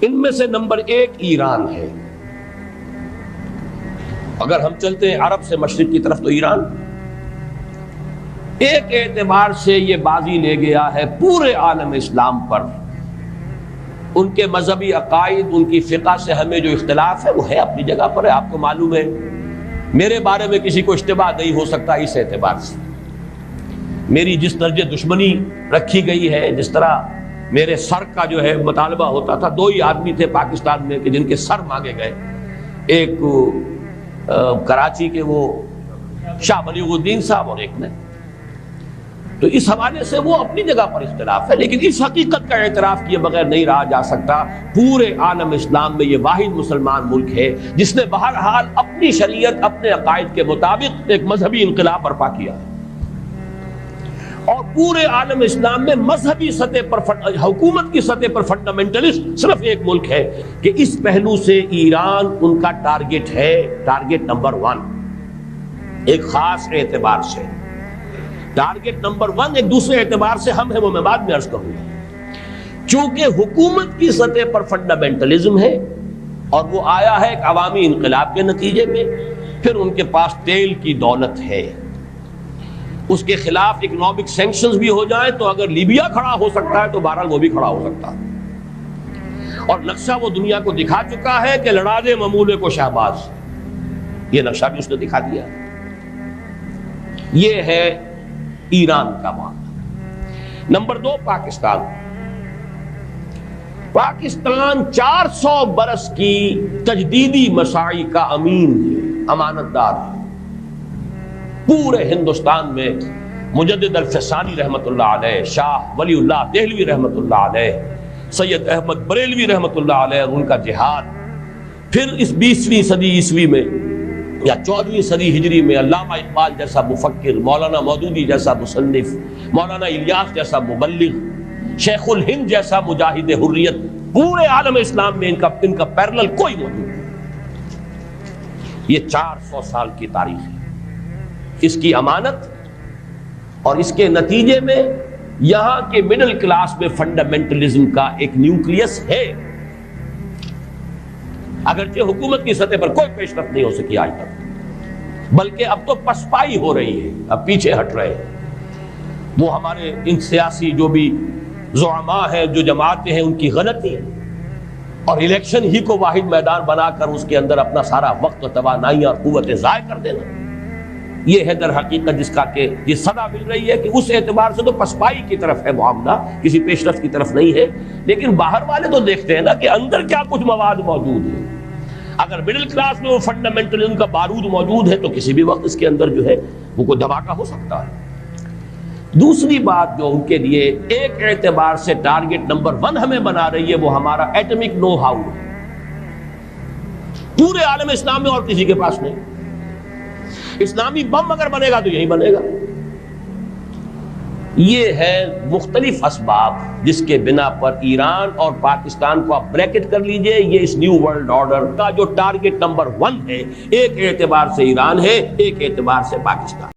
ان میں سے نمبر 1 ایران ہے۔ اگر ہم چلتے ہیں عرب سے مشرق کی طرف تو ایران ایک اعتبار سے یہ بازی لے گیا ہے پورے عالم اسلام پر۔ ان کے مذہبی عقائد، ان کی فقہ سے ہمیں جو اختلاف ہے وہ ہے اپنی جگہ پر ہے، آپ کو معلوم ہے۔ میرے بارے میں کسی کو اشتباہ نہیں ہو سکتا اس اعتبار سے۔ میری جس درجے دشمنی رکھی گئی ہے، جس طرح میرے سر کا جو ہے مطالبہ ہوتا تھا، 2 ہی آدمی تھے پاکستان میں کہ جن کے سر مانگے گئے، ایک کراچی کے وہ شاہ بلیغ الدین صاحب اور ایک نے، تو اس حوالے سے وہ اپنی جگہ پر اختلاف ہے، لیکن اس حقیقت کا اعتراف کیے بغیر نہیں رہا جا سکتا پورے عالم اسلام میں یہ واحد مسلمان ملک ہے جس نے بہرحال اپنی شریعت، اپنے عقائد کے مطابق ایک مذہبی انقلاب برپا کیا ہے۔ اور پورے عالم اسلام میں مذہبی سطح پر، حکومت کی سطح پر فنڈامنٹلسٹ صرف ایک ملک ہے کہ اس پہلو سے ایران ان کا ٹارگٹ ہے، ٹارگٹ نمبر 1 ایک خاص اعتبار سے۔ ٹارگٹ نمبر 1 ایک دوسرے اعتبار سے ہم ہیں، وہ میں بعد میں عرض کروں گا۔ چونکہ حکومت کی سطح پر فنڈامنٹلزم ہے اور وہ آیا ہے ایک عوامی انقلاب کے نتیجے میں، پھر ان کے پاس تیل کی دولت ہے، اس کے خلاف اکنامک سینکشنز بھی ہو جائیں تو اگر لیبیا کھڑا ہو سکتا ہے تو بہرحال وہ بھی کھڑا ہو سکتا ہے، اور نقشہ وہ دنیا کو دکھا چکا ہے کہ لڑا دے ممولے کو شہباز، یہ نقشہ بھی اس نے دکھا دیا۔ یہ ہے ایران کا معاملہ۔ نمبر 2 پاکستان۔ پاکستان 400 برس کی تجدیدی مساعی کا امین ہے، امانت دار ہے۔ پورے ہندوستان میں مجدد الفسانی رحمت اللہ علیہ، شاہ ولی اللہ دہلوی رحمت اللہ علیہ، سید احمد بریلوی رحمت اللہ علیہ اور ان کا جہاد، پھر اس 20ویں صدی عیسوی میں یا 14ویں صدی ہجری میں علامہ اقبال جیسا مفکر، مولانا مودودی جیسا مصنف، مولانا الیاس جیسا مبلغ، شیخ الہند جیسا مجاہد حریت، پورے عالم اسلام میں ان کا پیرلل کوئی موجود نہیں۔ یہ 400 سال کی تاریخ ہے، اس کی امانت اور اس کے نتیجے میں یہاں کے مڈل کلاس میں فنڈامنٹلزم کا ایک نیوکلیس ہے، اگرچہ حکومت کی سطح پر کوئی پیش رفت نہیں ہو سکی آج تک، بلکہ اب تو پسپائی ہو رہی ہے، اب پیچھے ہٹ رہے ہیں۔ وہ ہمارے ان سیاسی جو بھی زعماء ہیں، جو جماعتیں ہیں، ان کی غلطی ہے، اور الیکشن ہی کو واحد میدان بنا کر اس کے اندر اپنا سارا وقت و توانائی اور قوتیں ضائع کر دینا، یہ ہے در حقیقت جس کا کہ یہ صدا مل رہی ہے کہ اس اعتبار سے تو پسپائی کی طرف ہے معاملہ، کسی پیش رفت کی طرف نہیں ہے۔ لیکن باہر والے تو دیکھتے ہیں نا کہ اندر کیا کچھ مواد موجود ہے۔ اگر مڈل کلاس میں وہ فنڈامنٹلزم کا بارود موجود ہے تو کسی بھی وقت اس کے اندر جو ہے وہ کوئی دھماکہ ہو سکتا ہے۔ دوسری بات جو ان کے لیے ایک اعتبار سے ٹارگٹ نمبر 1 ہمیں بنا رہی ہے وہ ہمارا ایٹمک نو ہاؤ ہے، پورے عالم اسلام میں اور کسی کے پاس نہیں۔ اسلامی بم اگر بنے گا تو یہی بنے گا۔ یہ ہے مختلف اسباب جس کے بنا پر ایران اور پاکستان کو آپ بریکٹ کر لیجئے، یہ اس نیو ورلڈ آرڈر کا جو ٹارگٹ نمبر 1 ہے، ایک اعتبار سے ایران ہے، ایک اعتبار سے پاکستان۔